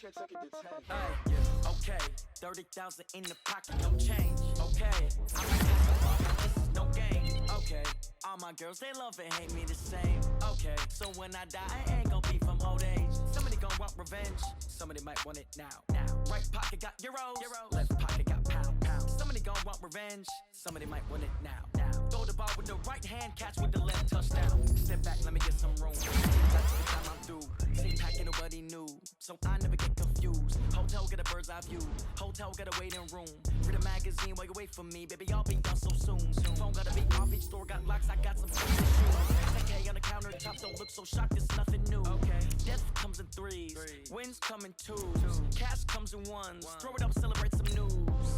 Okay, 30,000 in the pocket, no change. Okay, I'm like pass the ball, but this is no game. Okay, all my girls, they love and hate me the same. Okay, so when I die, I ain't gon' be from old age. Somebody gon' want revenge, somebody might want it now. Right pocket got euros, left pocket got pound. Somebody gon' want revenge, somebody might want it now. Throw the ball with the right hand, catch with the left, touchdown. Step back, let me get some room. That's the time I'm through. Same pack, ain't nobody new, so I never get confused. Hotel get a bird's eye view, hotel get a waiting room. Read a magazine while you wait for me, baby, I'll be done so soon. Phone gotta be off, each store got locks, I got some fancy shoes. 10K on the countertops, don't look so shocked, it's nothing new. Okay, death comes in threes, wins come in twos, cash comes in ones. Throw it up, celebrate some news.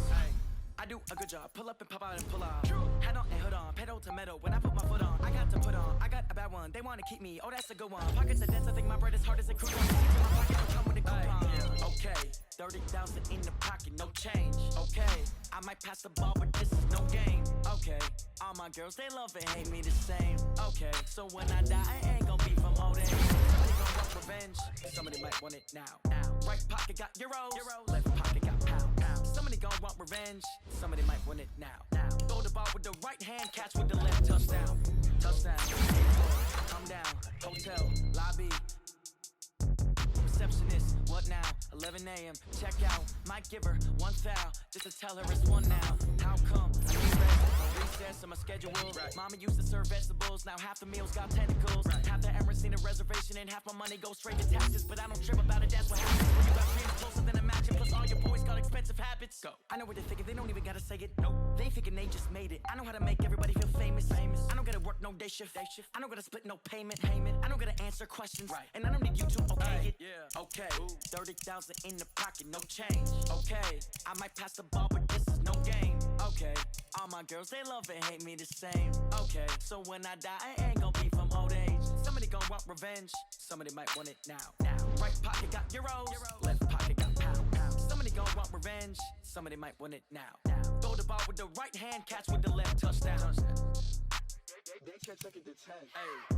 I do a good job, pull up and pop out and pull out. Hat on and hood on, pedal to metal. When I put my foot on, I got to put on. I got a bad one, they wanna keep me, oh that's a good one. Pockets are dense, I think my bread is hard as a crouton. In my pocket don't come with a coupon. Okay, 30,000 in the pocket, no change. Okay, I might pass the ball, but this is no game. Okay, all my girls, they love and hate me the same. Okay, so when I die, I ain't gon' be from old age. Somebody gon' want revenge, somebody might want it now. Right pocket got euros, left pocket got pound. Somebody gon' want revenge, somebody might want it now. Throw the ball with the right hand, catch with the left, touchdown. Come down, hotel, lobby. Receptionist, what now? 11 a.m. Check out, might give her one foul just to tell her it's one now. How come? I need rest, no recess in my schedule. Mama used to serve vegetables, now half the meals got tentacles. Half the errands need a reservation and half my money goes straight to taxes. But I don't trip about it, that's what happens when you got dreams closer than a match. Plus all your boys got expensive habits. Go. I know what they're thinking, they don't even gotta say it. Nope. They ain't thinking they just made it. I know how to make everybody feel famous. I don't gotta work no day shift. I don't gotta split no payment. I don't gotta answer questions. And I don't need you to okay it. Okay, 30,000 in the pocket, no change. Okay, I might pass the ball, but this is no game. Okay, all my girls, they love and hate me the same. Okay, so when I die, I ain't gon' be from old age. Somebody gon' want revenge, somebody might want it now. Right pocket got euros, left pocket got pound. Somebody gon' want revenge, somebody might want it now. Throw the ball with the right hand, catch with the left, touchdown. They can't take it to 10. Hey.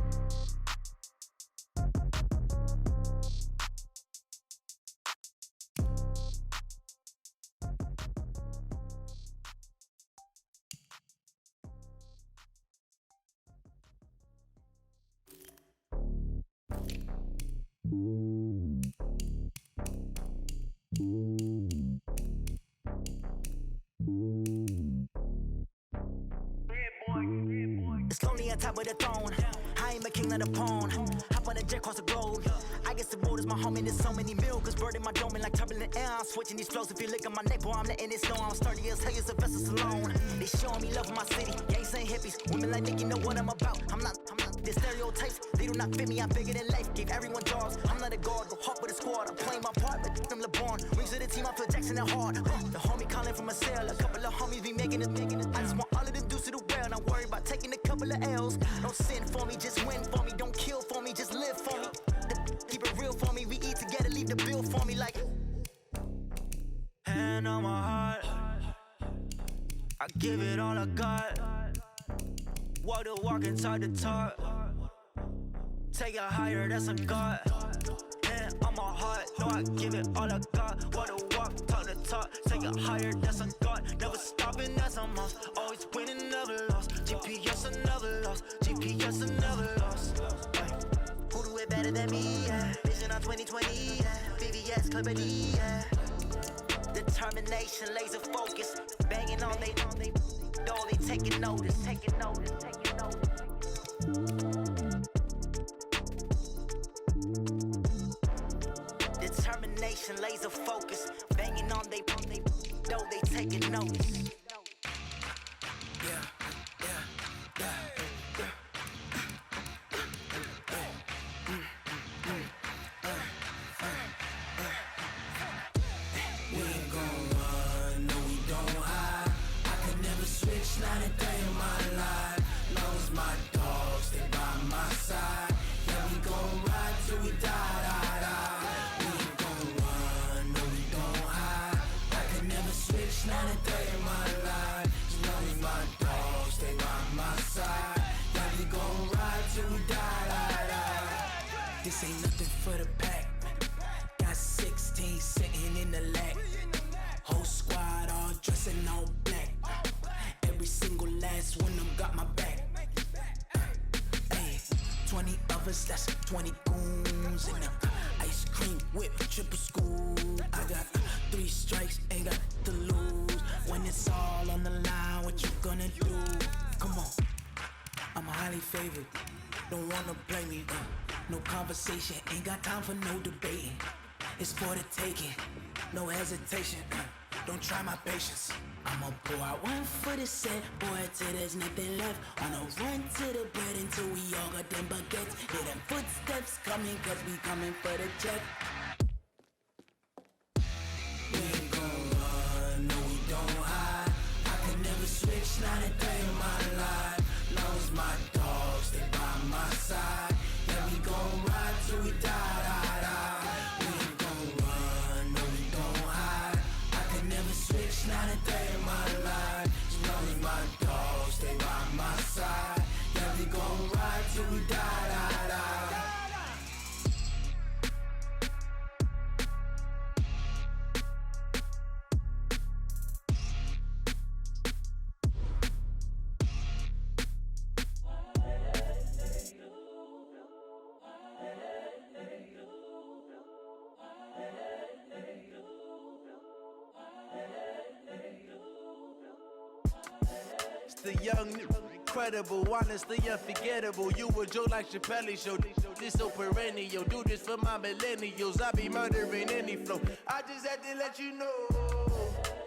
It's lonely on top of the throne. I ain't a king, not a pawn. Hop on a jet across the globe. I guess the road is my home and there's so many miracles burning my dome like turbulent air. I'm switching these flows. If you look at my neck, boy, I'm letting it snow. I'm sturdy as hell, as a vessel alone. They showing me love in my city. Gangs ain't hippies. Women like me, you know what I'm about. I'm not the stereotypes. They do not fit me. I'm bigger than life. Gave everyone jobs. I'm not a guard. Go hard with a squad. I'm playing my part, but I'm LeBron. Rings to the team. I feel Jackson and hard. The homie calling from a cell. A couple of homies be making it. I just want all of them dudes to do well. Not worry about taking a couple of L's. Don't sin for me, just win for me. Don't kill for me, just live for me. Keep it real for me. We eat together, leave the bill for me like. Hand on my heart, I give it all I got. Walk the walk inside the talk. Take it higher, that's a God. Hand on my heart, no, I give it all I got. Walk the walk, talk the talk. Take it higher, that's a God. Never stopping, that's a must. Always winning, never lost. GPS, I never lost. GPS, I never lost. Who do it better than me? Yeah. Vision on 2020. Yeah. VVS, Clipper D. Yeah. Determination, laser focus. Banging on they door, they taking notice. Taking notice. Determination, laser focus. Banging on they door, they taking notice. Not a day in my life. Long as my dogs stay by my side. Yeah, we gon' ride till we die. We ain't gon' run, no we don't hide. I can never switch, not a day in my life. As long as my dogs stay by my side. Yeah, we gon' ride till we die. This ain't nothing for the pack. Got 16 sitting in the lag. Whole squad all dressing all black. Every single last one of them got my back. Hey, 20 of us, that's 20 goons in them. Ice cream whip, triple scoop. I got 3 strikes, ain't got to lose. When it's all on the line, what you gonna do? Come on, I'm highly favored. Don't wanna play me, no conversation, ain't got time for no debating. It's for the taking, no hesitation. Don't try my patience. I'ma pour out one for the set, boy, till there's nothing left. On a run to the bread until we all got them baguettes. Hear them footsteps coming, cause we coming for the check. We ain't gon' run, no we don't hide. I can never switch, not a day in my life. Long as my dogs stay by my side. Yeah, we gon' ride till we die, die, die. We ain't gon' run, no we don't hide. I can never switch, not a day in my life. As long as my dogs stay by my side. Yeah, we gon' ride till we die, die, die. The young, incredible, honestly unforgettable. You a Joe like Chappelle show. This so perennial. Do this for my millennials. I be murdering any flow. I just had to let you know.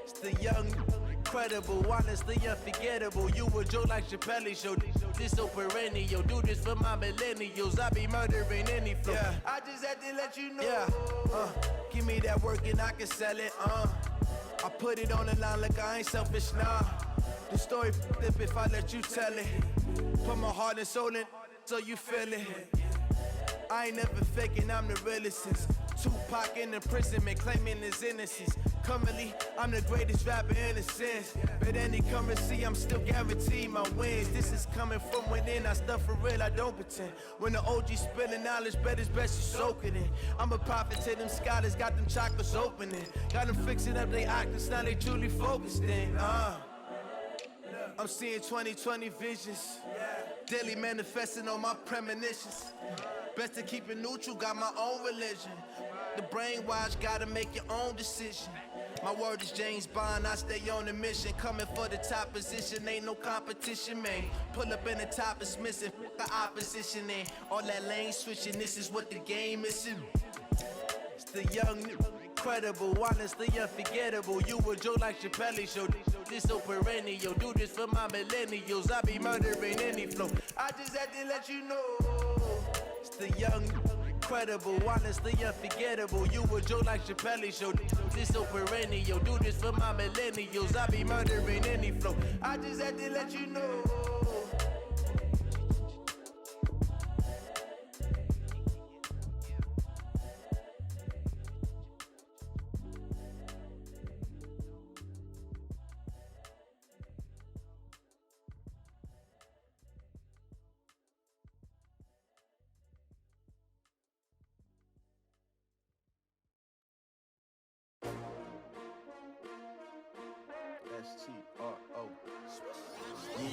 It's the young, incredible, honestly unforgettable. You a Joe like Chappelle show. This so perennial. Do this for my millennials. I be murdering any flow. Yeah. I just had to let you know. Yeah. Give me that work and I can sell it. I put it on the line like I ain't selfish, nah. The story flip if I let you tell it. Put my heart and soul in so you feel it. I ain't never faking, I'm the realest since Tupac in imprisonment, claiming his innocence. Currently, I'm the greatest rapper in a sense. But any currency, I'm still guaranteed my wins. This is coming from within, I stuff for real, I don't pretend. When the OG spilling knowledge, bet it's best you soak it in. I'm a prophet to them scholars, got them chakras opening. Got them fixing up they octaves, now they truly focused in. I'm seeing 2020 visions, daily manifesting on my premonitions. Best to keep it neutral, got my own religion. The brainwash, gotta make your own decision. My word is James Bond, I stay on the mission. Coming for the top position, ain't no competition, man. Pull up in the top, it's missing, the opposition ain't. All that lane switching, this is what the game is. It's the young, incredible, honestly unforgettable. You a Joe like Chappelle show. This so perennial. Do this for my millennials. I be murdering any flow. I just had to let you know. It's the young, incredible, honestly unforgettable. You a Joe like Chappelle show. This so perennial. Do this for my millennials. I be murdering any flow. I just had to let you know. S-T-R-O. Yeah.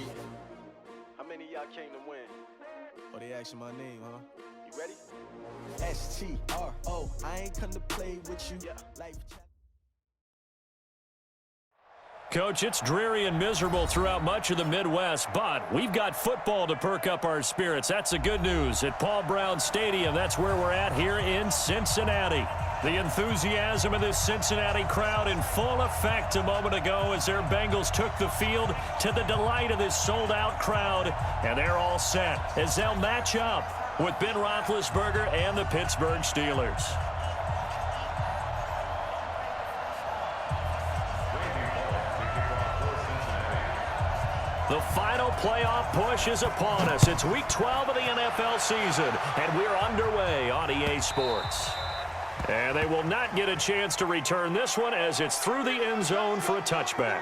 How many of y'all came to win? Oh, they asking my name, huh? You ready? S-T-R-O. I ain't come to play with you. Yeah. Life. Coach, it's dreary and miserable throughout much of the Midwest, but we've got football to perk up our spirits. That's the good news. At Paul Brown Stadium, that's where we're at here in Cincinnati. The enthusiasm of this Cincinnati crowd in full effect a moment ago as their Bengals took the field to the delight of this sold-out crowd. And they're all set as they'll match up with Ben Roethlisberger and the Pittsburgh Steelers. The final playoff push is upon us. It's week 12 of the NFL season, and we're underway on EA Sports. And they will not get a chance to return this one as it's through the end zone for a touchback.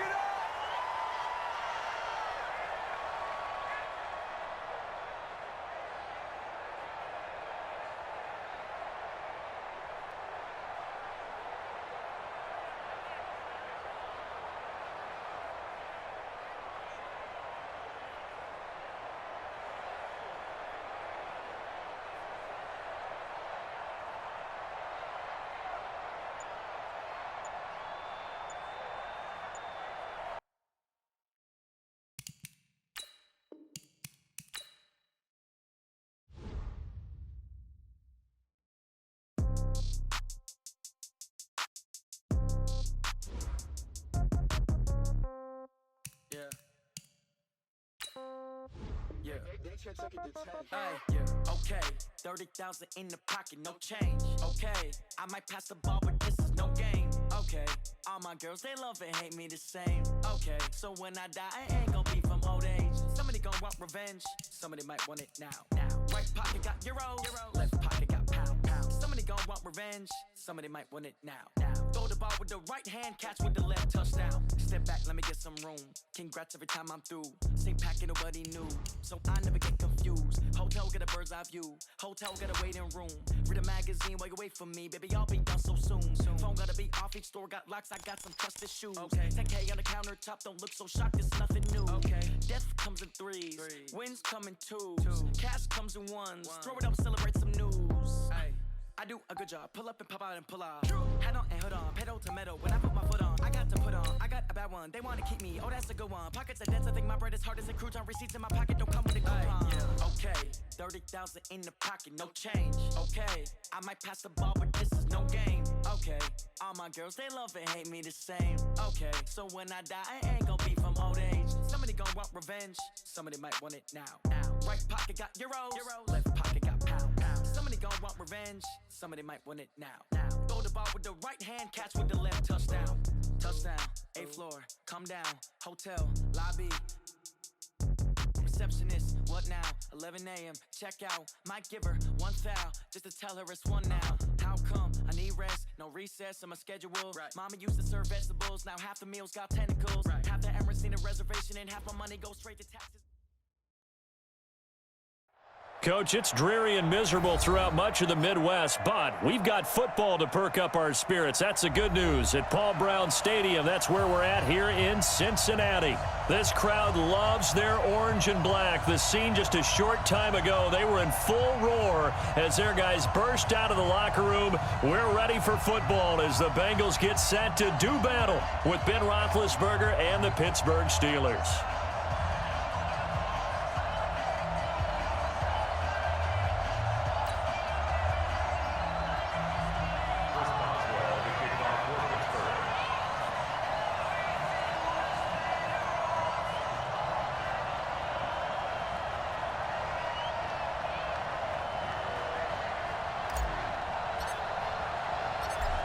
yeah. They check it to 10. Hey, yeah, okay. 30,000 in the pocket, no change. Okay, I might pass the ball, but this is no game. Okay, all my girls, they love and hate me the same. Okay, so when I die, I ain't gon' be from old age. Somebody gon' want revenge, somebody might want it now. Right pocket got euros, left pocket got pounds. Somebody gon' want revenge, somebody might want it now. Throw the ball with the right hand, catch with the left, touchdown. Step back, let me get some room. Congrats every time I'm through. Same packet, nobody knew, so I never get confused. Hotel get a bird's eye view, hotel get a waiting room. Read a magazine while you wait for me, baby, I'll be done so soon. Phone gotta be off, each store got locks, I got some trusted shoes. Okay, 10K on the countertop, don't look so shocked, it's nothing new. Okay, death comes in threes, wins come in twos, cash comes in ones. Throw it up, celebrate some news. Ay. I do a good job, pull up and pop out and pull off. Head on and hood on, pedal to metal. When I put my foot on, I got to put on. I got a bad one, they wanna keep me, oh that's a good one. Pockets are dense, I think my bread is hard as a crouton. Receipts in my pocket, don't come with a coupon. Okay, 30,000 in the pocket, no change. Okay, I might pass the ball, but this is no game. Okay, all my girls, they love and hate me the same. Okay, so when I die, I ain't gon' be from old age. Somebody gon' want revenge, somebody might want it now. Right pocket got euros, left pocket got pounds. Somebody gon' want revenge, somebody might want it now. Throw the ball with the right hand, catch with the left, touchdown. Touchdown, 8th floor, come down, hotel, lobby. Receptionist, what now? 11 a.m., check out. Might give her one foul, just to tell her it's one now. How come? I need rest, no recess in my schedule. Mama used to serve vegetables, now half the meals got tentacles. Half the Emirates need a reservation and half my money goes straight to taxes. Coach, it's dreary and miserable throughout much of the Midwest, but we've got football to perk up our spirits. That's the good news. At Paul Brown Stadium, that's where we're at here in Cincinnati. This crowd loves their orange and black. The scene just a short time ago, they were in full roar as their guys burst out of the locker room. We're ready for football as the Bengals get set to do battle with Ben Roethlisberger and the Pittsburgh Steelers.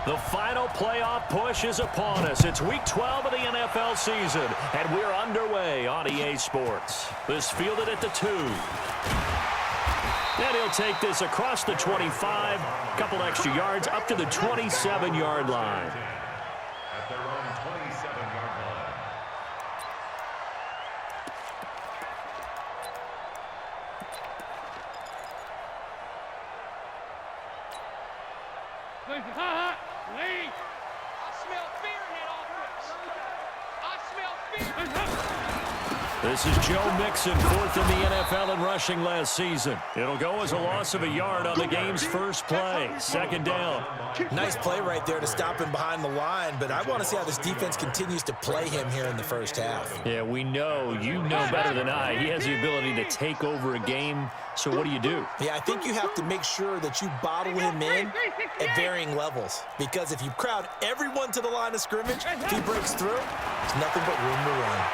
The final playoff push is upon us. It's Week 12 of the NFL season, and we're underway on EA Sports. This fielded at the 2. And he'll take this across the 25, a couple extra yards, up to the 27-yard line. At their own 27-yard line. This is Joe Mixon, 4th in the NFL in rushing last season. It'll go as a loss of a yard on the game's first play. 2nd down. Nice play right there to stop him behind the line, but I want to see how this defense continues to play him here in the first half. Yeah, we know. You know better than I. He has the ability to take over a game. So what do you do? Yeah, I think you have to make sure that you bottle him in at varying levels, because if you crowd everyone to the line of scrimmage, if he breaks through, there's nothing but room to run.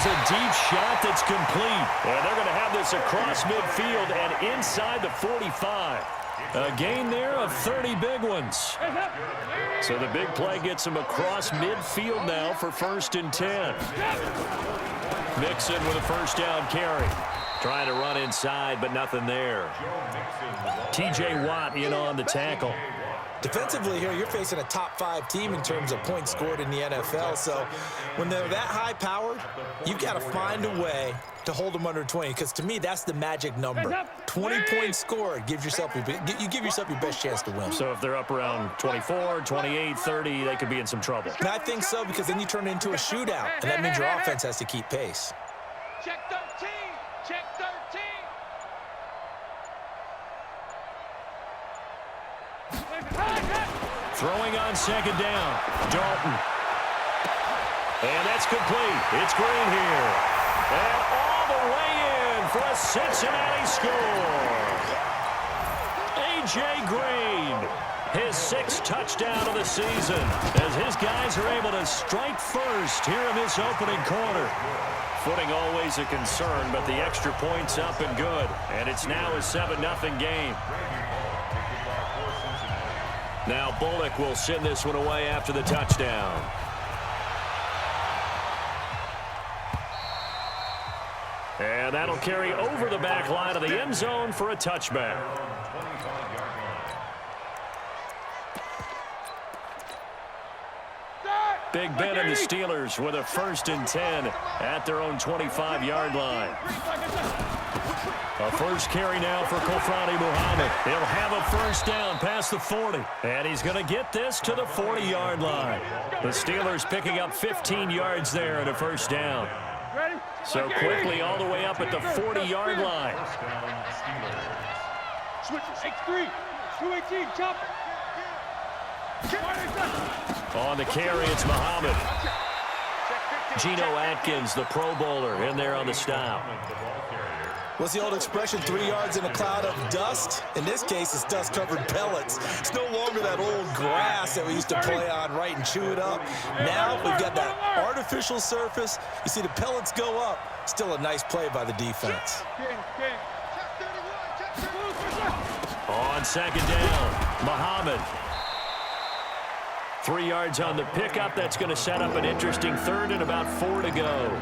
A deep shot that's complete. And they're going to have this across midfield and inside the 45. A gain there of 30 big ones. So the big play gets him across midfield now for 1st and 10. Mixon with a 1st down carry. Trying to run inside, but nothing there. TJ Watt in on the tackle. Defensively here, you're facing a top 5 team in terms of points scored in the NFL. So when they're that high-powered, you've got to find a way to hold them under 20, because to me, that's the magic number. 20 points scored, you give yourself your best chance to win. So if they're up around 24, 28, 30, they could be in some trouble. And I think so, because then you turn it into a shootout, and that means your offense has to keep pace. Check 13. Check 13. Throwing on 2nd down. Dalton. And that's complete. It's Green here. And all the way in for a Cincinnati score. A.J. Green. his 6th touchdown of the season, as his guys are able to strike first here in this opening quarter. Footing always a concern, but the extra point's up and good, and it's now a 7-0 game. Now Bullock will send this one away after the touchdown. And that'll carry over the back line of the end zone for a touchback. Big Ben and the Steelers with a 1st and 10 at their own 25-yard line. A first carry now for Kofrani Muhammad. He'll have a first down past the 40. And he's going to get this to the 40-yard line. The Steelers picking up 15 yards there and a first down. So quickly all the way up at the 40-yard line. Switch, X3, 218, chop. On the carry, it's Muhammad. Geno Atkins, the Pro Bowler, in there on the stop. What's the old expression, 3 yards in a cloud of dust? In this case, it's dust-covered pellets. It's no longer that old grass that we used to play on, right, and chew it up. Now we've got that artificial surface. You see the pellets go up. Still a nice play by the defense. On 2nd down, Muhammad. 3 yards on the pickup. That's going to set up an interesting 3rd and about 4 to go.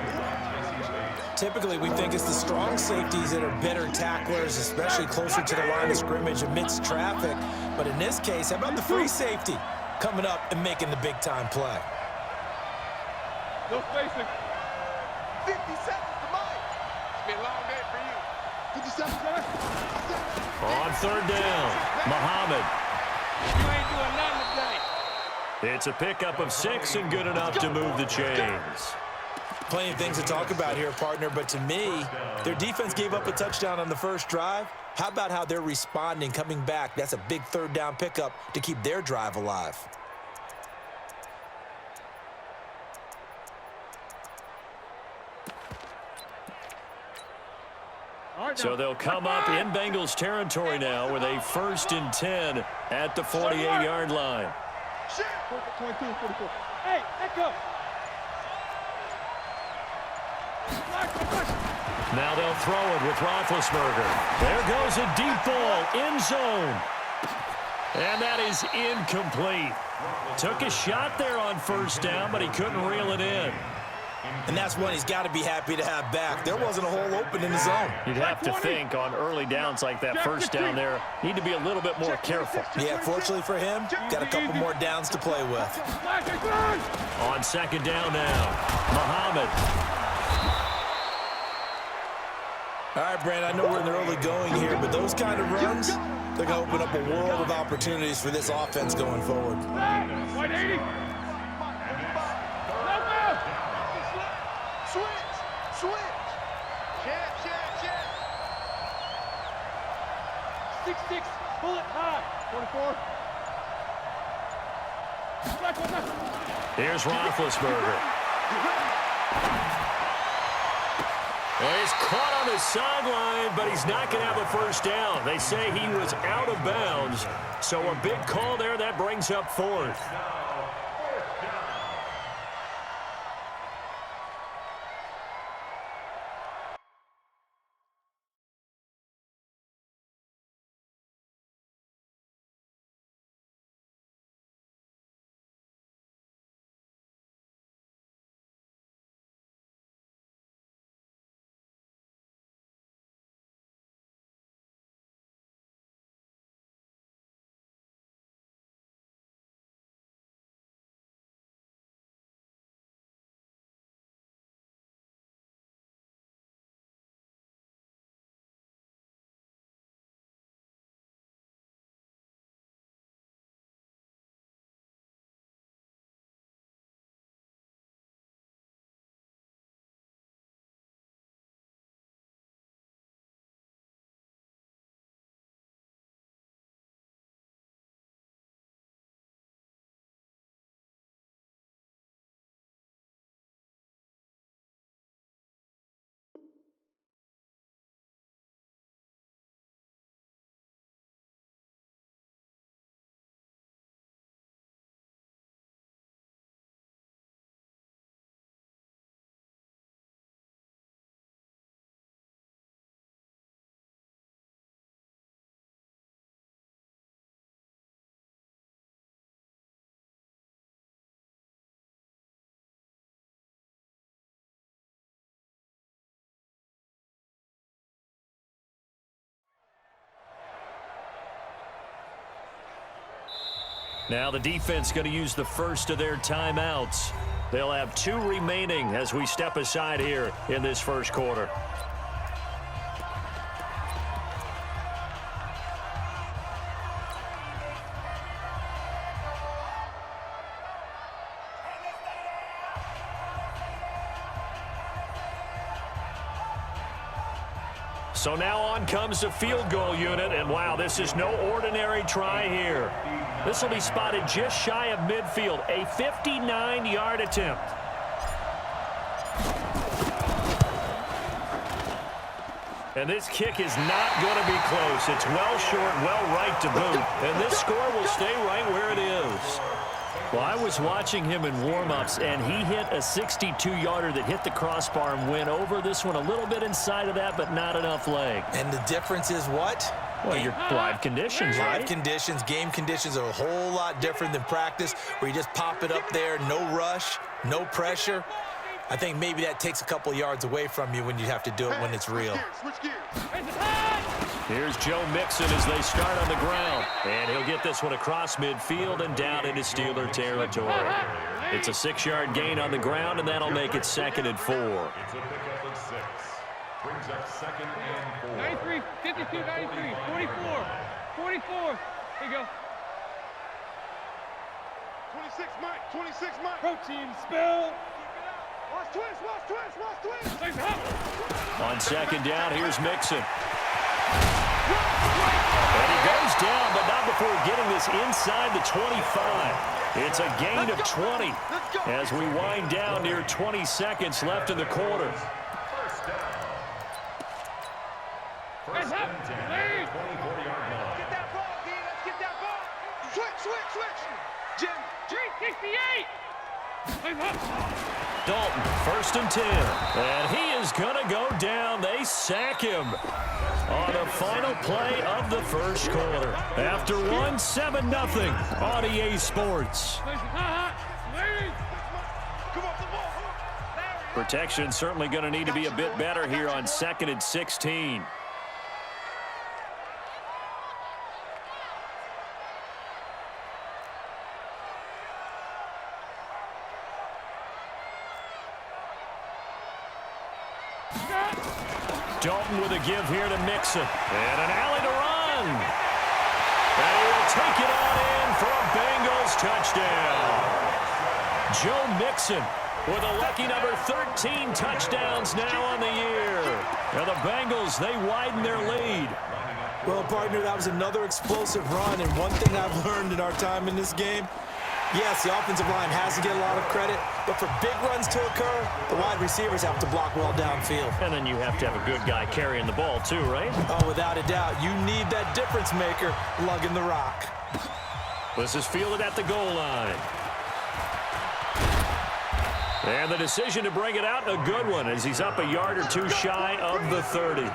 Typically, we think it's the strong safeties that are better tacklers, especially closer to the line of scrimmage amidst traffic. But in this case, how about the free safety coming up and making the big-time play? No spacing. 50 seconds to mine. It's been a long day for you. 50 seconds. On 3rd down, Muhammad. You ain't doing nothing today. It's a pickup of 6 and good enough to move the chains. Plenty of things to talk about here, partner, but to me, their defense gave up a touchdown on the first drive. How about how they're responding, coming back? That's a big 3rd down pickup to keep their drive alive. So they'll come up in Bengals territory now with a 1st and 10 at the 48-yard line. 22, 44. Hey, echo. Now they'll throw it with Roethlisberger. There goes a deep ball, end zone. And that is incomplete. Took a shot there on 1st down, but he couldn't reel it in. And that's one he's got to be happy to have back. There wasn't a hole open in the zone. You'd have to think on early downs like that 1st down there, need to be a little bit more careful. Yeah, fortunately for him, got a couple more downs to play with. On 2nd down now, Muhammad. All right, Brandon, I know we're in the early going here, but those kind of runs, they're going to open up a world of opportunities for this offense going forward. 180. Switch. Check. 6-6, bullet high. 24. Here's Roethlisberger. Well, he's caught on the sideline, but he's not going to have a 1st down. They say he was out of bounds, so a big call there that brings up 4th. Now the defense going to use the first of their timeouts. They'll have 2 remaining as we step aside here in this first quarter. So now on comes the field goal unit, and wow, this is no ordinary try here. This will be spotted just shy of midfield, a 59-yard attempt. And this kick is not going to be close. It's well short, well right to boot, and this score will stay right where it is. Well, I was watching him in warm-ups, and he hit a 62-yarder that hit the crossbar and went over this one a little bit inside of that, but not enough leg. And the difference is what? Well, your live conditions, right? Live conditions, game conditions are a whole lot different than practice, where you just pop it up there, no rush, no pressure. I think maybe that takes a couple yards away from you when you have to do it when it's real. Here's Joe Mixon as they start on the ground. And he'll get this one across midfield and down into Steeler territory. It's a 6-yard gain on the ground, and that'll make it 2nd and 4. It's a pickup of 6. Brings up 2nd and 4. 93, 52, 93, 44, 44. Here you go. 26, Mike, 26, Mike. Protein spill. Watch twist, watch twist, watch twist. On 2nd down, here's Mixon. And he goes down, but not before getting this inside the 25. It's a gain of 20 as we wind down near 20 seconds left in the quarter. First down. First and 10, 24-yard line. Get that ball, D. Let's get that ball. Switch. Jim. 368. Dalton, 1st and 10. And he is going to go down. They sack him on the final play of the first quarter. After 7-0 on EA Sports. Protection certainly going to need to be a bit better here on 2nd and 16. Dalton with a give here to Mixon. And an alley to run. And he will take it on in for a Bengals touchdown. Joe Mixon with a lucky number 13 touchdowns now on the year. Now the Bengals, they widen their lead. Well, partner, that was another explosive run, and one thing I've learned in our time in this game, yes, the offensive line has to get a lot of credit, but for big runs to occur, the wide receivers have to block well downfield. And then you have to have a good guy carrying the ball too, right? Oh, without a doubt. You need that difference maker lugging the rock. This is fielded at the goal line. And the decision to bring it out, a good one, as he's up a yard or two shy of the 30.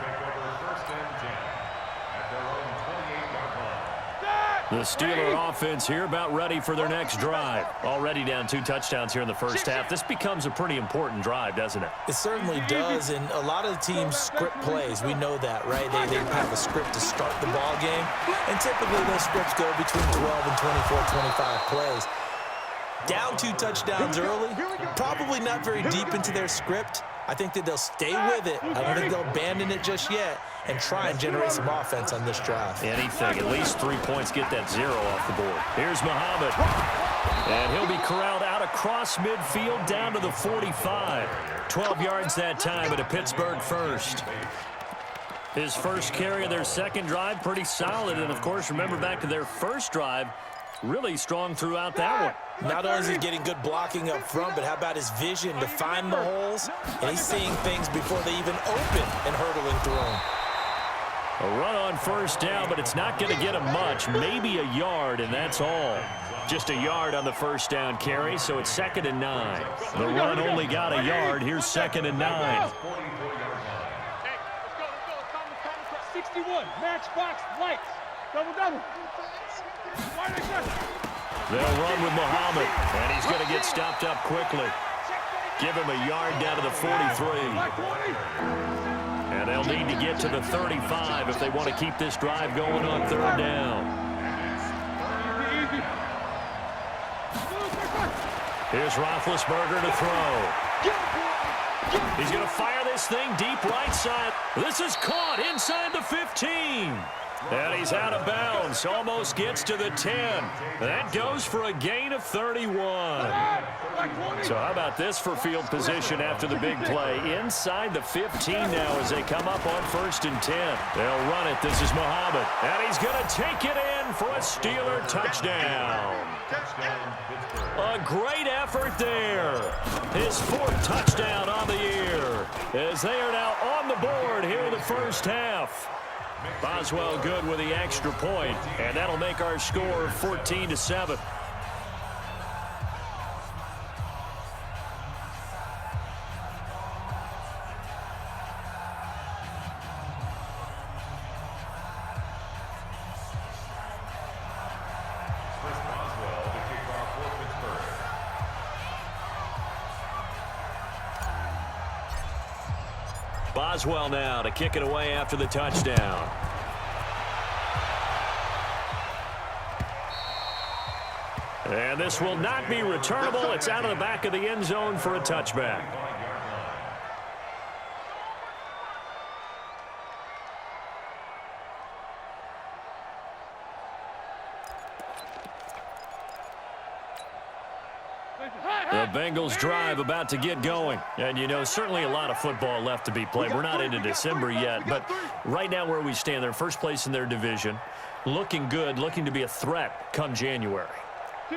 The Steeler offense here about ready for their next drive. Already down 2 touchdowns here in the first half. This becomes a pretty important drive, doesn't it? It certainly does, and a lot of the teams script plays. We know that, right? They have a script to start the ball game, and typically those scripts go between 12 and 24, 25 plays. Down 2 touchdowns early, probably not very deep into their script. I think that they'll stay with it. I don't think they'll abandon it just yet and try and generate some offense on this drive. Anything, at least 3 points, get that 0 off the board. Here's Muhammad. And he'll be corralled out across midfield down to the 45. 12 yards that time at a Pittsburgh first. His first carry of their second drive, pretty solid. And, of course, remember back to their first drive, really strong throughout that one. Not only is he getting good blocking up front, but how about his vision to find the holes? And he's seeing things before they even open and hurtling through them. A run on first down, but it's not going to get him much. Maybe a yard, and that's all. Just a yard on the first down carry, so it's 2nd and 9. The run only got a yard. Here's 2nd and 9. Hey, let's go. 61, matchbox lights. Double. They'll run with Muhammad, and he's going to get stopped up quickly. Give him a yard down to the 43. And they'll need to get to the 35 if they want to keep this drive going on 3rd down. Here's Roethlisberger to throw. He's going to fire this thing deep right side. This is caught inside the 15. And he's out of bounds. Almost gets to the 10. That goes for a gain of 31. So how about this for field position after the big play? Inside the 15 now as they come up on 1st and 10. They'll run it. This is Muhammad. And he's going to take it in for a Steeler touchdown. A great effort there. His 4th touchdown on the year as they are now on the board here in the first half. Boswell good with the extra point, and that'll make our score 14-7. Boswell now to kick it away after the touchdown. And this will not be returnable. It's out of the back of the end zone for a touchback. The Bengals drive about to get going. And, you know, certainly a lot of football left to be played. We're not into December yet, but right now where we stand, they're first place in their division. Looking good, looking to be a threat come January.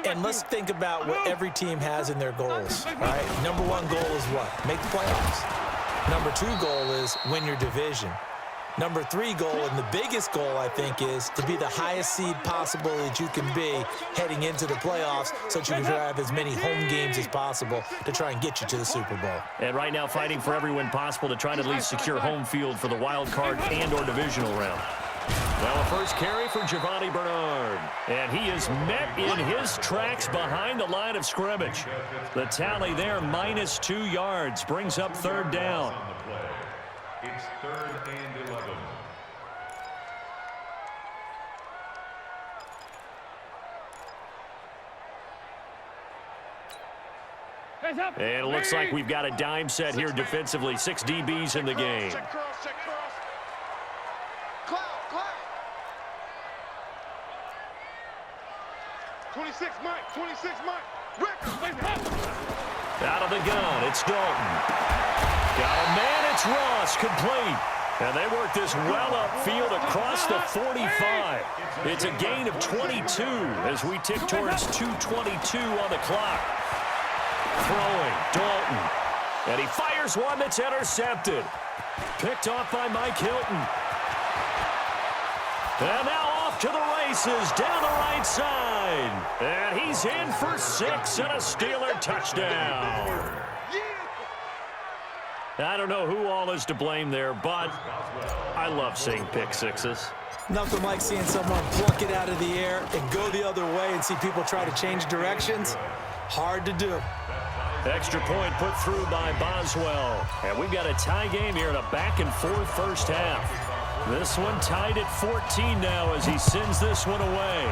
And let's think about what every team has in their goals, right? Number 1 goal is what? Make the playoffs. Number 2 goal is win your division. Number 3 goal, and the biggest goal, I think, is to be the highest seed possible that you can be heading into the playoffs so that you can have as many home games as possible to try and get you to the Super Bowl. And right now fighting for every win possible to try to at least secure home field for the wild card and or divisional round. Now a first carry for Giovanni Bernard. And he is met in his tracks behind the line of scrimmage. The tally there, -2 yards, brings up 3rd down. It's 3rd and 11. And it looks like we've got a dime set here defensively. 6 DBs in the game. 26 Mike, 26 Mike. Out of the gun, it's Dalton. Got a man, it's Ross, complete. And they work this well upfield across the 45. It's a gain of 22 as we tick towards 2:22 on the clock. Throwing, Dalton. And he fires one that's intercepted. Picked off by Mike Hilton. And now off to the races down the right side. And he's in for 6 and a Steeler touchdown. I don't know who all is to blame there, but I love seeing pick sixes. Nothing like seeing someone pluck it out of the air and go the other way and see people try to change directions. Hard to do. Extra point put through by Boswell. And we've got a tie game here in a back-and-forth first half. This one tied at 14 now as he sends this one away.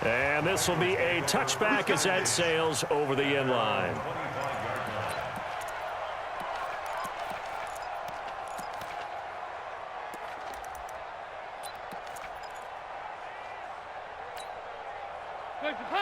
And this will be a touchback as that sails over the end line.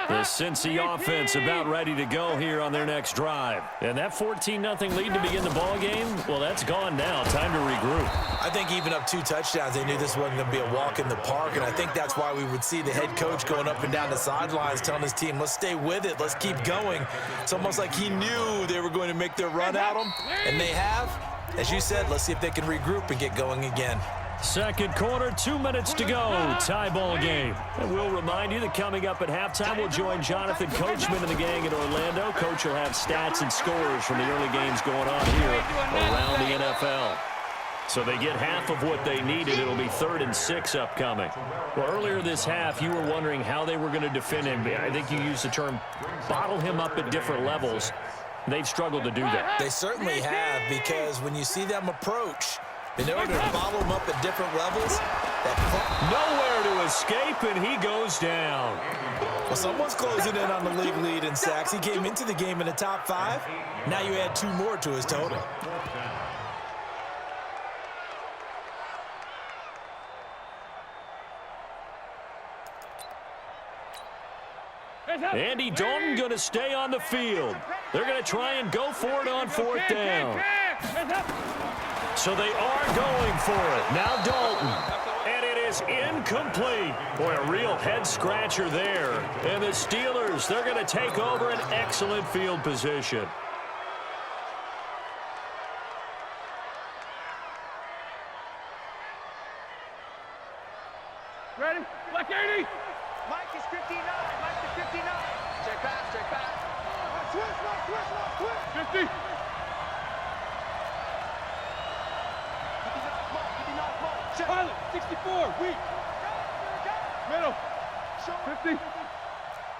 The Cincy offense about ready to go here on their next drive. And that 14-0 lead to begin the ball game, well, that's gone now. Time to regroup. I think even up 2 touchdowns, they knew this wasn't going to be a walk in the park, and I think that's why we would see the head coach going up and down the sidelines telling his team, let's stay with it, let's keep going. It's almost like he knew they were going to make their run at him, and they have. As you said, let's see if they can regroup and get going again. Second quarter, 2 minutes to go. Tie ball game. And we'll remind you that coming up at halftime, we'll join Jonathan Coachman and the gang in Orlando. Coach will have stats and scores from the early games going on here around the NFL. So they get half of what they needed. It'll be 3rd and 6 upcoming. Well, earlier this half, you were wondering how they were going to defend him. I think you used the term bottle him up at different levels. They've struggled to do that. They certainly have, because when you see them approach, in order to bottle them up at different levels, Nowhere to escape, and he goes down. Well, someone's closing in on the league lead in sacks. He came into the game in the top 5. Now you add 2 more to his total. Andy Dalton going to stay on the field. They're going to try and go for it on 4th down. So they are going for it. Now Dalton. And it is incomplete. Boy, a real head-scratcher there. And the Steelers, they're going to take over an excellent field position. Ready? Black 80. Mike is 59. Mike is 59. Check back, check back. Switch. 50. 59, Mike. Check. Pilot, 64, weak. Middle, 50.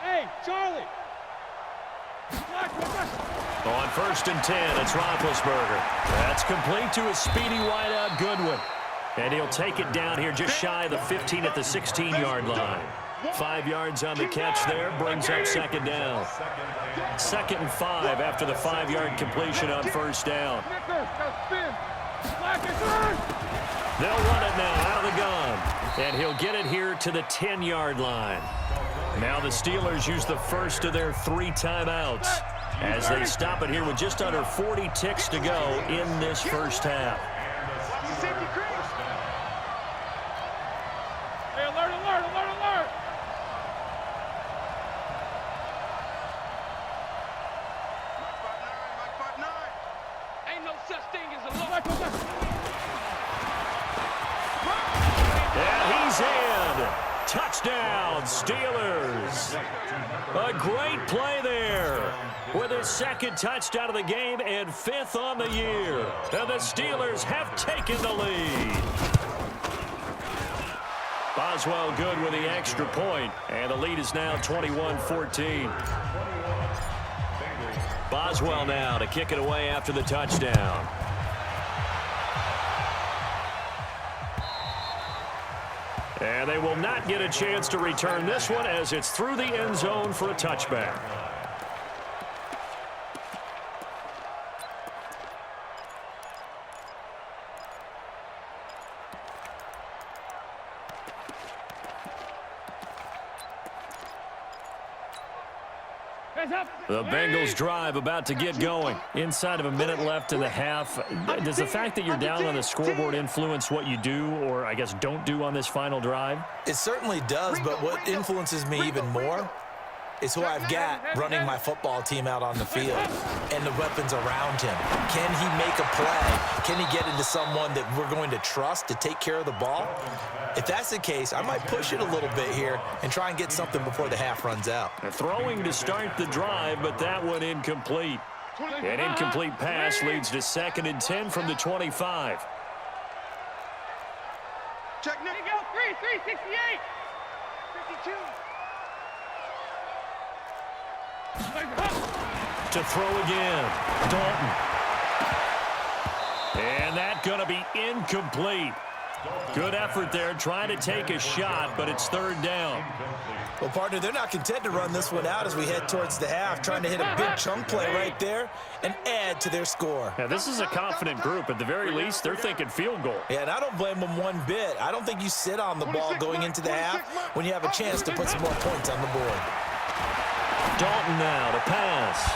Hey, Charlie. On 1st and 10, it's Roethlisberger. That's complete to a speedy wideout Goodwin. And he'll take it down here just shy of the 15 at the 16-yard line. 5 yards on the catch there, brings up 2nd down. 2nd and 5 after the 5-yard completion on 1st down. They'll run it now out of the gun. And he'll get it here to the 10-yard line. Now the Steelers use the first of their 3 timeouts as they stop it here with just under 40 ticks to go in this first half. Hey, alert, alert, alert, alert. Mike 5'9". Ain't no such thing as a look. And he's in. Touchdown, Steelers. A great play there with his 2nd touchdown of the game and 5th on the year. And the Steelers have taken the lead. Boswell good with the extra point, and the lead is now 21-14. Boswell now to kick it away after the touchdown. And they will not get a chance to return this one as it's through the end zone for a touchback. The Bengals drive about to get going. Inside of a minute left in the half. Does the fact that you're down on the scoreboard influence what you do or, I guess, don't do on this final drive? It certainly does, but what influences me even more is who I've got running my football team out on the field and the weapons around him. Can he make a play? Can he get into someone that we're going to trust to take care of the ball? If that's the case, I might push it a little bit here and try and get something before the half runs out. Throwing to start the drive, but that one incomplete. An incomplete pass leads to 2nd and 10 from the 25. Check, Nick. Go, 368. 52. To throw again, Dalton. And that's going to be incomplete. Good effort there, trying to take a shot, but it's 3rd down. Well, partner, they're not content to run this one out as we head towards the half, trying to hit a big chunk play right there and add to their score. Now, this is a confident group. At the very least, they're thinking field goal. Yeah, and I don't blame them one bit. I don't think you sit on the ball going into the half when you have a chance to put some more points on the board. Dalton now to pass.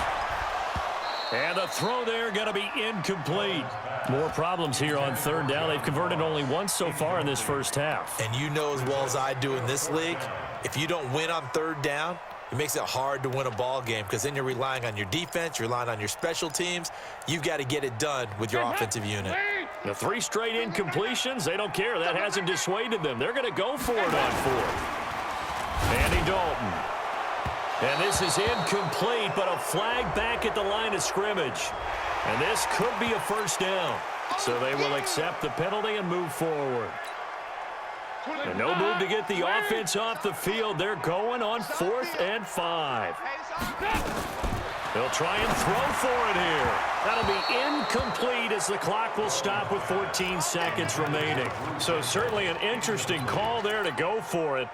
And the throw there going to be incomplete. More problems here on 3rd down. They've converted only once so far in this first half. And you know as well as I do in this league, if you don't win on 3rd down, it makes it hard to win a ball game because then you're relying on your defense, you're relying on your special teams. You've got to get it done with your offensive unit. The 3 straight incompletions, they don't care. That hasn't dissuaded them. They're going to go for it on 4th. Andy Dalton. And this is incomplete, but a flag back at the line of scrimmage. And this could be a 1st down. So they will accept the penalty and move forward. And no move to get the offense off the field. They're going on 4th and 5. They'll try and throw for it here. That'll be incomplete as the clock will stop with 14 seconds remaining. So certainly an interesting call there to go for it.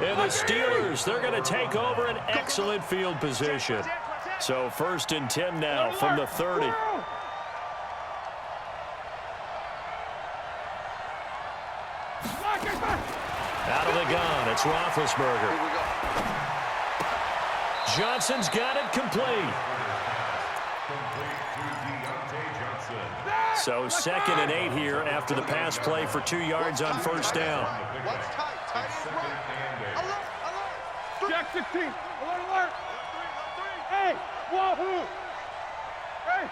And the Steelers, they're going to take over an excellent field position. So 1st and 10 now from the 30. Out of the gun, it's Roethlisberger. Johnson's got it complete. So 2nd and 8 here after the pass play for 2 yards on 1st down. Jack 16. Alert, alert. Hey, wahoo. Hey.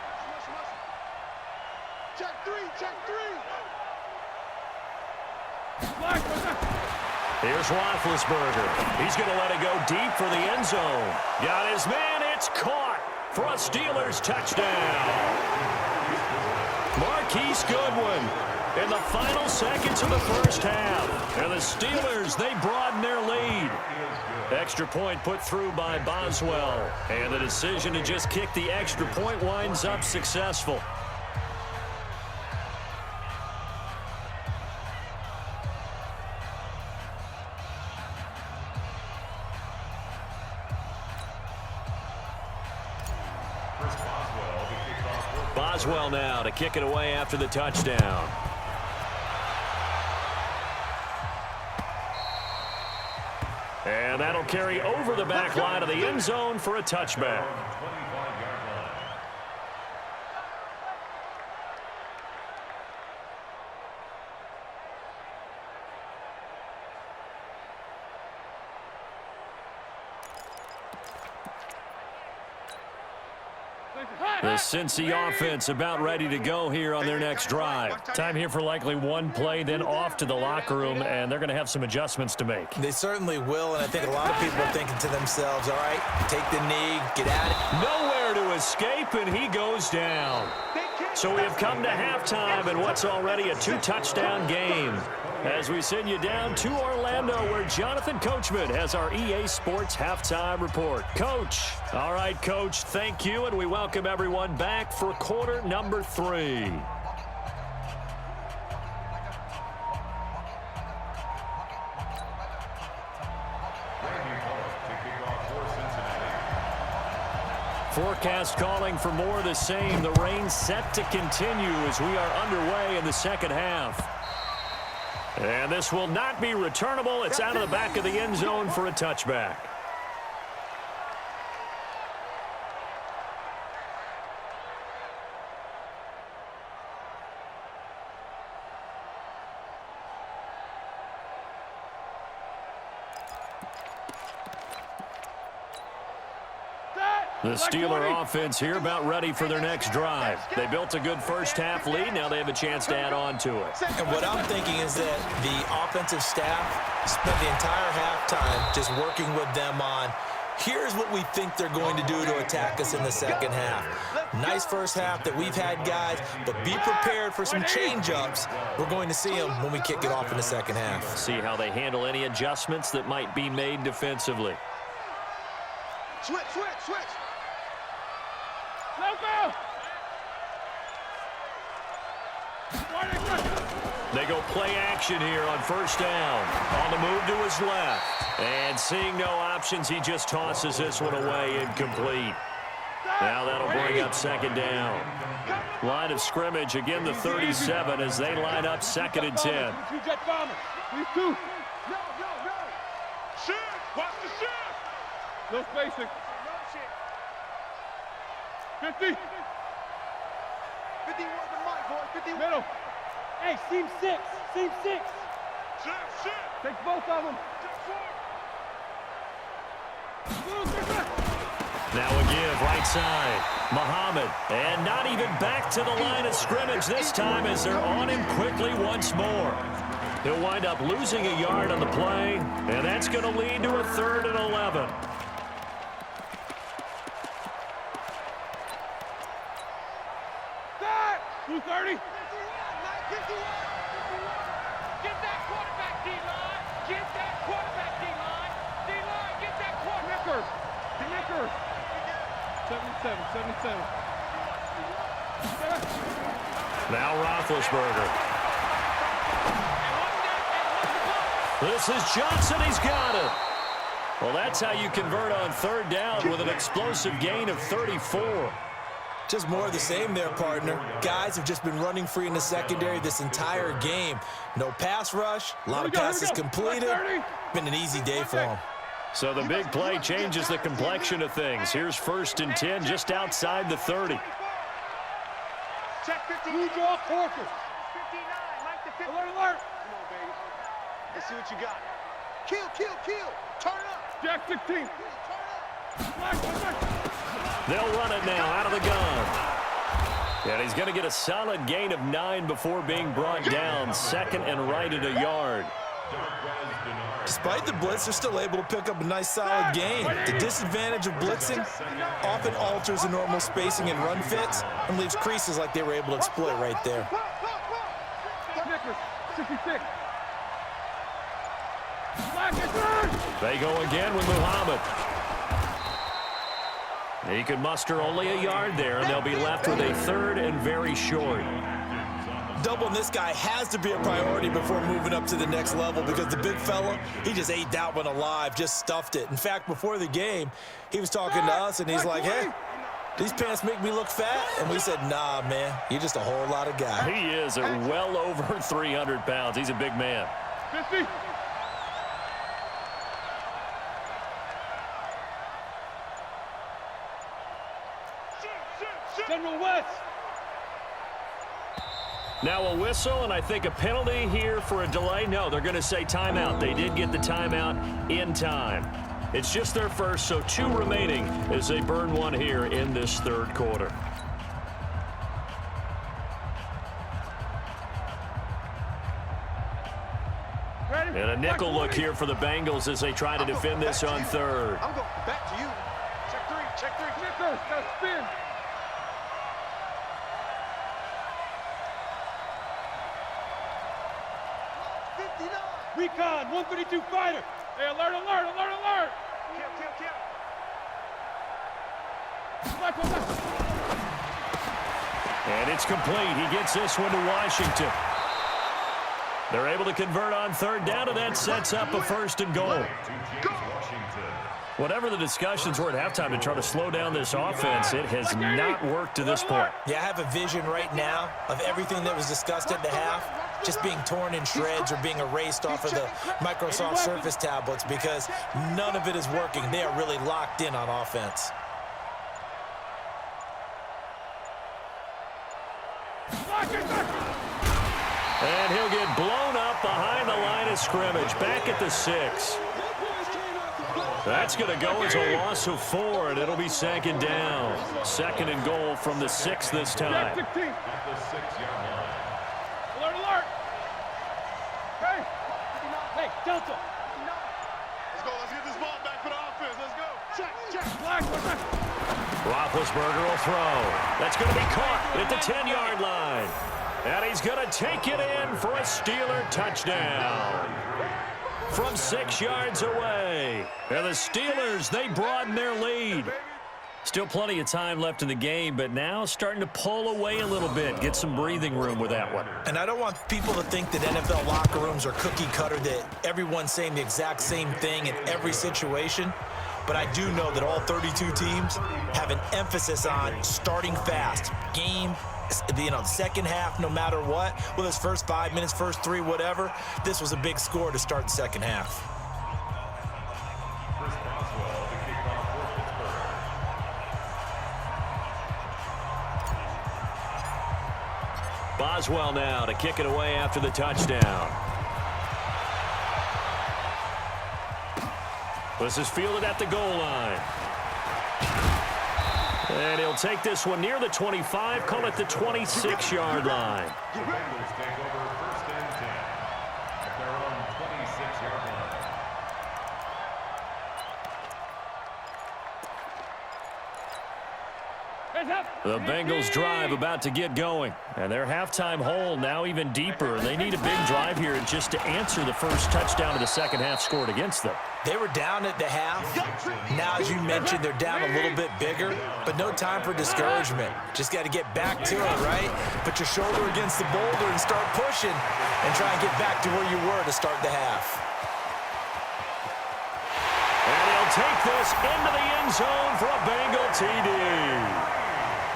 Check 3, check 3. Here's Roethlisberger. He's going to let it go deep for the end zone. Got his man. It's caught for a Steelers touchdown. Marquise Goodwin in the final seconds of the 1st half. And the Steelers, they broaden their lead. Extra point put through by Boswell. And the decision to just kick the extra point winds up successful. Boswell now to kick it away after the touchdown. And that'll carry over the back line of the end zone for a touchback. The Cincy offense about ready to go here on their next drive. Time here for likely one play, then off to the locker room, and they're going to have some adjustments to make. They certainly will, and I think a lot of people are thinking to themselves, all right, take the knee, get at it. Nowhere to escape, and he goes down. So we have come to halftime in what's already a 2-touchdown game. As we send you down to Orlando, where Jonathan Coachman has our EA Sports halftime report. Coach. All right, Coach, thank you, and we welcome everyone back for quarter number 3. Forecast calling for more of the same. The rain set to continue as we are underway in the 2nd half. And this will not be returnable. It's out of the back of the end zone for a touchback. The Steeler offense here about ready for their next drive. They built a good 1st half lead. Now they have a chance to add on to it. And what I'm thinking is that the offensive staff spent the entire halftime just working with them on, here's what we think they're going to do to attack us in the 2nd half. Nice 1st half that we've had, guys, but be prepared for some change-ups. We're going to see them when we kick it off in the 2nd half. See how they handle any adjustments that might be made defensively. Switch. They go play action here on 1st down. On the move to his left. And seeing no options, he just tosses this one away incomplete. Now that'll bring up 2nd down. Line of scrimmage, again the 37 as they line up 2nd and 10. Shoot! Watch the shoot! No spacing. 50. 50 the mic, boy. 50 middle. Hey, seam 6. Seam 6. Shit. Take both of them. Now a give, right side. Muhammad, and not even back to the line of scrimmage this time as they're on him quickly once more. He'll wind up losing a yard on the play, and that's going to lead to a 3rd and 11. That! 230. Get that quarterback, D-line. Get that quarterback, D-line. D-line, get that quarterback. Knickers. 77. Now Roethlisberger. This is Johnson. He's got it. Well, that's how you convert on third down with an explosive gain of 34. Just more of the same there, partner. Guys have just been running free in the secondary this entire game. No pass rush, a lot of passes completed. Been an easy day for them. So the big play changes the complexion of things. Here's 1st and 10 just outside the 30. Check 15. Blue draw, focus. 59, Mike the 50. Alert, alert. Come on, baby. Let's see what you got. Kill, kill, kill. Turn up. Jack 16. Turn up. They'll run it now out of the gun. And he's going to get a solid gain of 9 before being brought down. 2nd and right at a yard. Despite the blitz, they're still able to pick up a nice solid gain. The disadvantage of blitzing often alters the normal spacing and run fits and leaves creases like they were able to exploit right there. 66. They go again with Muhammad. He could muster only a yard there, and they'll be left with a 3rd and very short. Doubling this guy has to be a priority before moving up to the next level because the big fella, he just ate that one alive, just stuffed it. In fact, before the game, he was talking to us, and he's like, hey, these pants make me look fat? And we said, nah, man, you're just a whole lot of guy. He is at well over 300 pounds. He's a big man. 50. General West. Now a whistle, and I think a penalty here for a delay. No, they're going to say timeout. They did get the timeout in time. It's just their first, so 2 remaining as they burn one here in this 3rd quarter. Ready? And a nickel look here for the Bengals as they try to defend this on 3rd. I'm going back to you. Check 3, check 3. Check 3, got to spin. Recon, 132 fighter. Hey, alert, alert, alert, alert. Kill, kill, kill. And it's complete. He gets this one to Washington. They're able to convert on 3rd down, and that sets up a 1st and goal. Whatever the discussions were at halftime to try to slow down this offense, it has not worked to this point. Yeah, I have a vision right now of everything that was discussed at the half just being torn in shreds or being erased off of the Microsoft Surface tablets because none of it is working. They are really locked in on offense. And he'll get blown up behind the line of scrimmage, back at the 6. That's going to go as a loss of 4, and it'll be 2nd down. 2nd and goal from the 6 this time. Alert, alert. Hey, hey, Delta. Let's go. Let's get this ball back for the offense. Let's go. Check, check. Roethlisberger will throw. That's going to be caught at the 10-yard line. And he's going to take it in for a Steeler touchdown. From 6 yards away. And the Steelers, they broaden their lead. Still plenty of time left in the game, but now starting to pull away a little bit. Get some breathing room with that one. And I don't want people to think that NFL locker rooms are cookie cutter, that everyone's saying the exact same thing in every situation. But I do know that all 32 teams have an emphasis on starting fast. Game, the second half, no matter what, whether it's first 5 minutes, first 3, whatever, this was a big score to start the second half. Boswell now to kick it away after the touchdown. This is fielded at the goal line. And he'll take this one near the 25, call it the 26-yard line. The Bengals take over 1st and 10 at their own 26-yard line. Hey, The Bengals drive about to get going. And their halftime hole now even deeper. They need a big drive here just to answer the first touchdown of the second half scored against them. They were down at the half. Now, as you mentioned, they're down a little bit bigger, but no time for discouragement. Just got to get back to it, right? Put your shoulder against the boulder and start pushing and try and get back to where you were to start the half. And he'll take this into the end zone for a Bengal TD.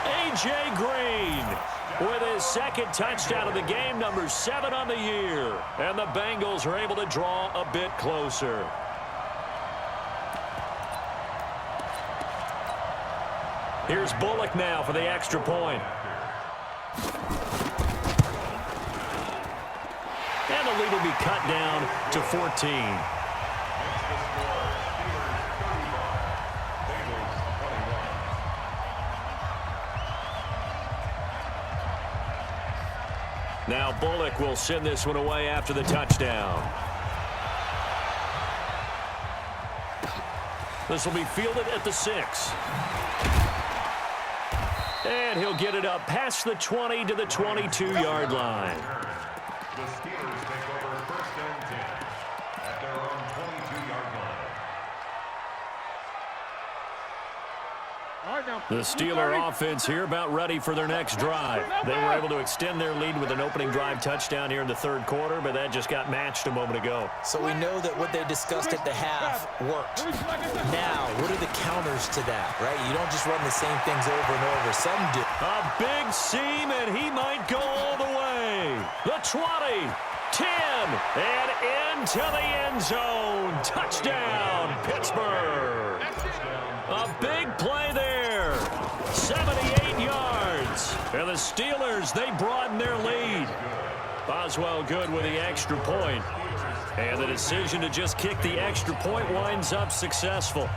A.J. Green with his second touchdown of the game, number 7 on the year. And the Bengals are able to draw a bit closer. Here's Bullock now for the extra point. And the lead will be cut down to 14. Now Bullock will send this one away after the touchdown. This will be fielded at the 6. And he'll get it up past the 20 to the 22-yard line. The Steelers take over 1st and 10 at their own 22-yard line. The Steeler offense here about ready for their next drive. They were able to extend their lead with an opening drive touchdown here in the third quarter, but that just got matched a moment ago. So we know that what they discussed at the half worked. Now, what are the counters to that, right? You don't just run the same things over and over. Some do. A big seam, and he might go all the way. The 20, 10, and into the end zone. Touchdown, Pittsburgh. A big play there. 78 yards. And the Steelers, they broaden their lead. Boswell good with the extra point. And the decision to just kick the extra point winds up successful.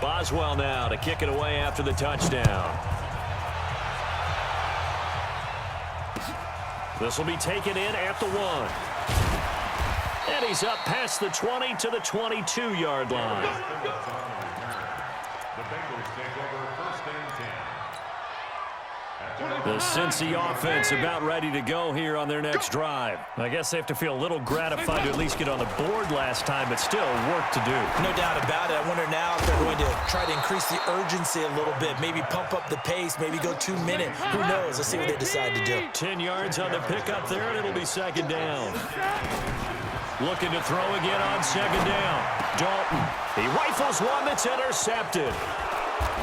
Boswell now to kick it away after the touchdown. This will be taken in at the 1. And he's up past the 20 to the 22-yard line. The Bengals take over 1st and 10. The Cincy offense about ready to go here on their next drive. I guess they have to feel a little gratified to at least get on the board last time, but still work to do. No doubt about it. I wonder now if they're going to try to increase the urgency a little bit, maybe pump up the pace, maybe go 2 minutes. Who knows? Let's see what they decide to do. 10 yards on the pickup there, and it'll be second down. Looking to throw again on second down. Dalton. He rifles one that's intercepted.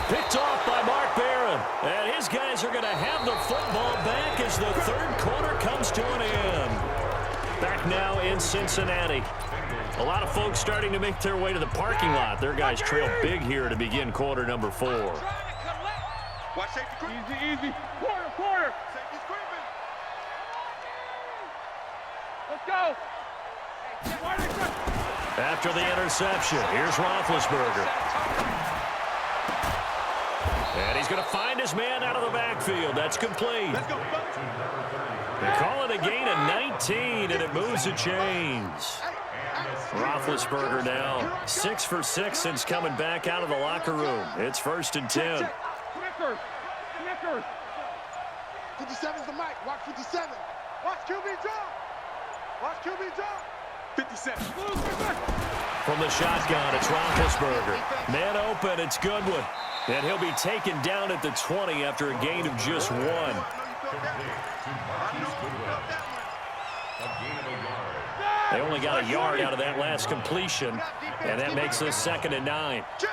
Picked off by Mark Barron. And his guys are going to have the football back as the third quarter comes to an end. Back now in Cincinnati. A lot of folks starting to make their way to the parking lot. Their guys trail big here to begin quarter number 4. Watch safety creep. Easy. Quarter. Safety's creeping. Let's go. After the interception, here's Roethlisberger. And he's going to find his man out of the backfield. That's complete. They call it a gain of 19, and it moves the chains. Roethlisberger now 6 for 6 since coming back out of the locker room. It's 1st and 10. Knickers. 57's the mic. Watch 57. Watch QB drop. Watch QB drop. 57. From the shotgun, it's Roethlisberger. Man open, it's Goodwin. And he'll be taken down at the 20 after a gain of just 1. They only got a yard out of that last completion, and that makes this 2nd and 9. Check.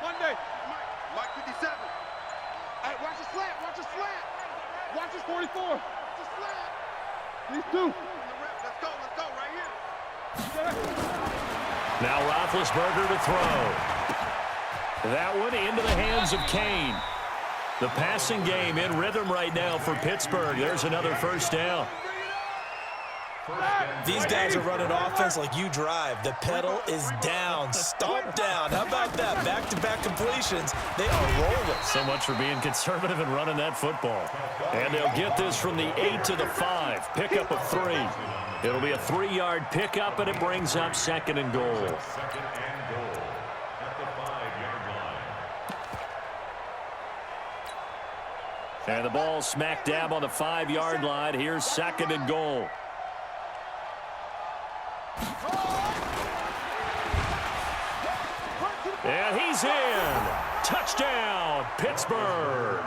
Monday. Mike 57. Hey, watch the slant. Watch his 44. Watch the slant. These 2. Let's go right here. Now Roethlisberger to throw. That one into the hands of Kane. The passing game in rhythm right now for Pittsburgh. There's another 1st down. These guys are running offense like you drive. The pedal is down, stomp down. How about that? Back-to-back completions. They are rolling. So much for being conservative and running that football. And they'll get this from the 8 to the 5. Pickup of 3. It'll be a 3-yard pickup, and it brings up 2nd and goal. 2nd and goal at the 5-yard line. And the ball smack dab on the 5-yard line. Here's 2nd and goal. And he's in. Touchdown, Pittsburgh.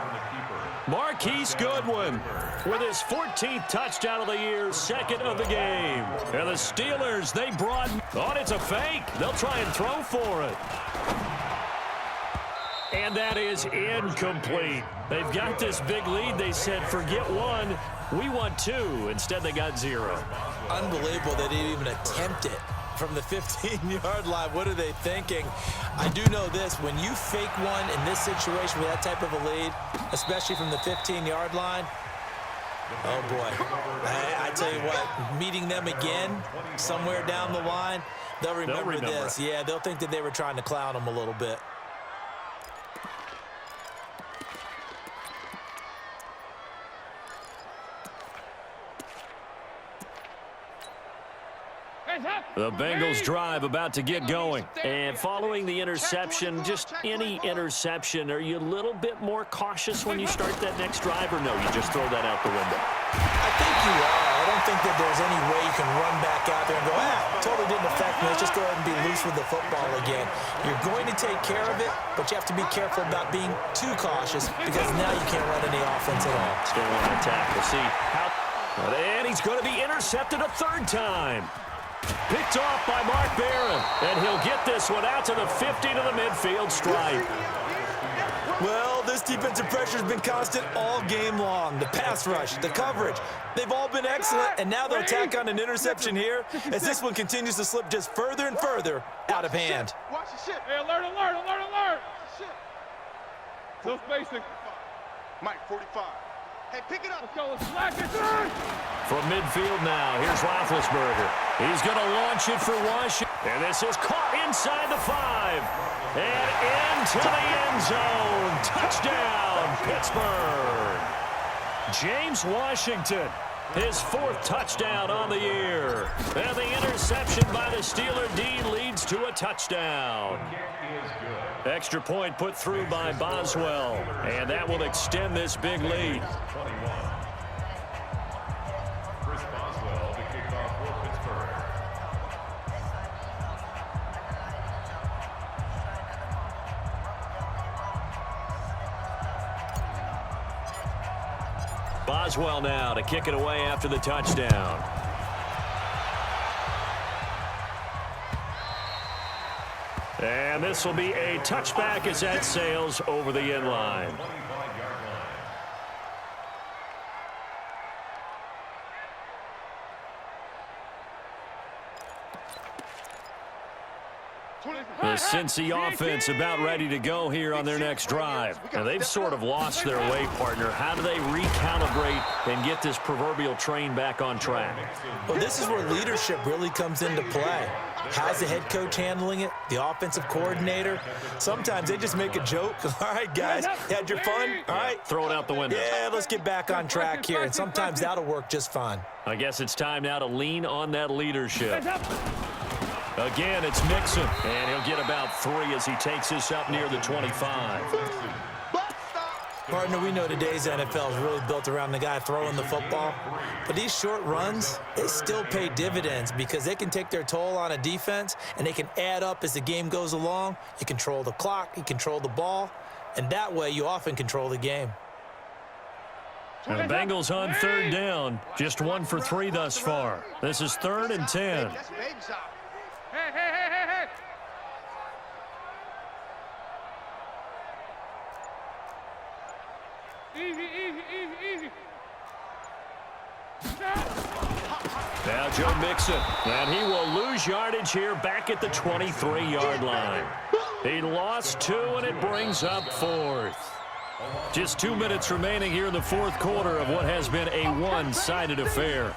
Marquise Goodwin with his 14th touchdown of the year, 2nd of the game. And the Steelers, they brought on. It's a fake. They'll try and throw for it. And that is incomplete. They've got this big lead. They said, forget 1. We want 2. Instead, they got 0. Unbelievable they didn't even attempt it from the 15-yard line. What are they thinking? I do know this. When you fake one in this situation with that type of a lead, especially from the 15-yard line, oh, boy. I tell you what, meeting them again somewhere down the line, they'll remember this. Yeah, they'll think that they were trying to clown them a little bit. The Bengals drive about to get going. And following the interception, just any interception, are you a little bit more cautious when you start that next drive, or no, you just throw that out the window? I think you are. I don't think that there's any way you can run back out there and go, totally didn't affect me. Let's just go ahead and be loose with the football again. You're going to take care of it, but you have to be careful about being too cautious because now you can't run any offense at all. Still on attack. We'll see how. And he's going to be intercepted a 3rd time. Picked off by Mark Barron, and he'll get this one out to the 50 to the midfield stripe. Well, this defensive pressure has been constant all game long. The pass rush, the coverage, they've all been excellent, and now they'll tack on an interception here as this one continues to slip just further and further out of hand. Watch the shit. Hey, alert, alert, alert, alert. Still spacing. Mike, 45. Hey, pick it up. Let's go. Let's slack it. From midfield now, here's Roethlisberger. He's going to launch it for Washington. And this is caught inside the 5. And into the end zone. Touchdown, Pittsburgh. James Washington, his 4th touchdown on the year. And the interception by the Steeler D leads to a touchdown. Extra point put through by Boswell, and that will extend this big lead. 21. Chris Boswell to kick off for Pittsburgh. Boswell now to kick it away after the touchdown. And this will be a touchback as that sails over the end line. The Cincy offense about ready to go here on their next drive. Now, they've sort of lost their way, partner. How do they recalibrate and get this proverbial train back on track? Well, this is where leadership really comes into play. How's the head coach handling it? The offensive coordinator? Sometimes they just make a joke. All right, guys, had your fun? All right. Throw it out the window. Yeah, let's get back on track here. And sometimes that'll work just fine. I guess it's time now to lean on that leadership. Again, it's Mixon, and he'll get about 3 as he takes this up near the 25. Partner, we know today's NFL is really built around the guy throwing the football. But these short runs, they still pay dividends because they can take their toll on a defense, and they can add up as the game goes along. You control the clock, you control the ball, and that way you often control the game. And the Bengals on 3rd down, just 1 for 3 thus far. This is 3rd and 10. Hey, hey, hey, hey, hey. Easy, easy, easy, easy. Now Joe Mixon, and he will lose yardage here back at the 23-yard line. He lost 2, and it brings up 4th. Just 2 minutes remaining here in the 4th quarter of what has been a one-sided affair.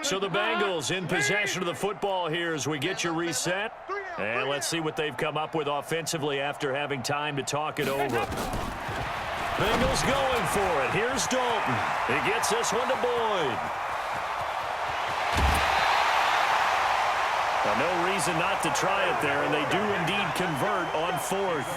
So the Bengals in possession of the football here as we get you reset. And let's see what they've come up with offensively after having time to talk it over. Bengals going for it. Here's Dalton. He gets this one to Boyd. No reason not to try it there, and they do indeed convert on fourth.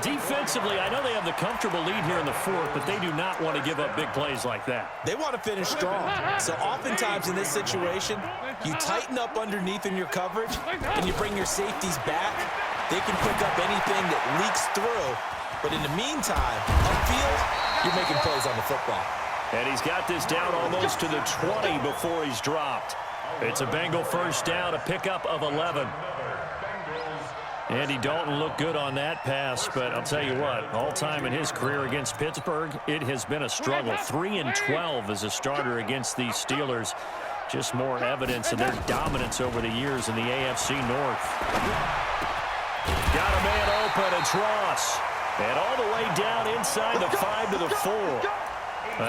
Defensively, I know they have the comfortable lead here in the fourth, but they do not want to give up big plays like that. They want to finish strong. So oftentimes in this situation, you tighten up underneath in your coverage, and you bring your safeties back. They can pick up anything that leaks through. But in the meantime, upfield, you're making plays on the football. And he's got this down almost to the 20 before he's dropped. It's a Bengal first down, a pickup of 11. Andy Dalton looked good on that pass, but I'll tell you what, all-time in his career against Pittsburgh, it has been a struggle. 3-12 as a starter against these Steelers. Just more evidence of their dominance over the years in the AFC North. Got a man open, it's Ross. And all the way down inside the 5 to the 4.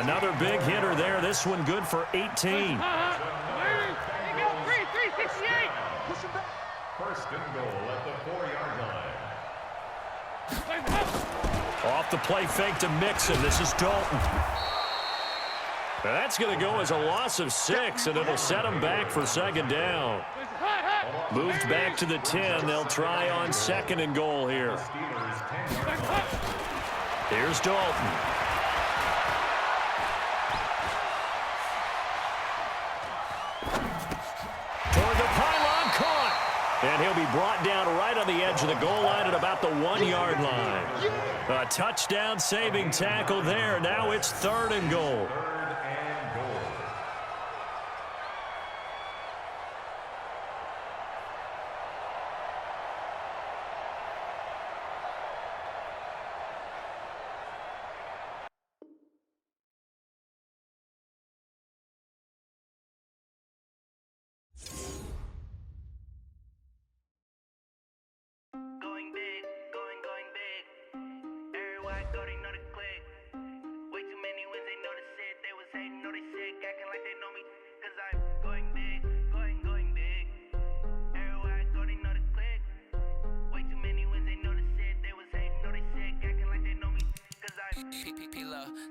Another big hitter there. This one good for 18. First and goal at the 4-yard line. Off the play fake to Mixon. This is Dalton. Now that's going to go as a loss of 6, and it'll set them back for second down. Moved back to the 10. They'll try on second and goal here. Here's Dalton. Toward the pylon, caught. And he'll be brought down right on the edge of the goal line at about the 1-yard line. A touchdown-saving tackle there. Now it's third and goal.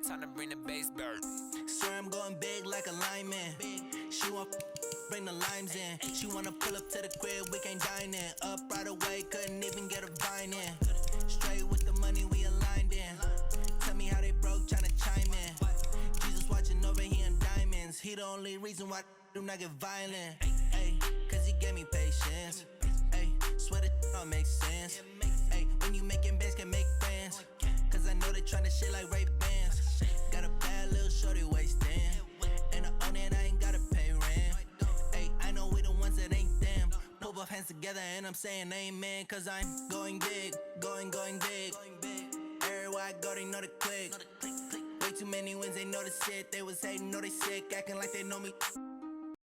Time to bring the bass bird. Swear I'm going big like a lineman. She want bring the limes in. She wanna pull up to the crib, we can't dine in. Up right away, couldn't even get a vine in. Straight with the money we aligned in. Tell me how they broke, tryna chime in. Jesus watching over here in diamonds. He the only reason why I do not get violent. Ay, cause he gave me patience. Ay, swear that don't make sense. Ay, when you making bands can make friends. Cause I know they tryna shit like Ray-Bans. Got a bad little shorty wasting. And I own it, I ain't gotta pay rent. Ay, I know we the ones that ain't them. Put both hands together and I'm saying amen. Cause I'm going big, going big. Everywhere I go, they know the click. Way too many wins, they know the shit. They was hating, know they sick, acting like they know me.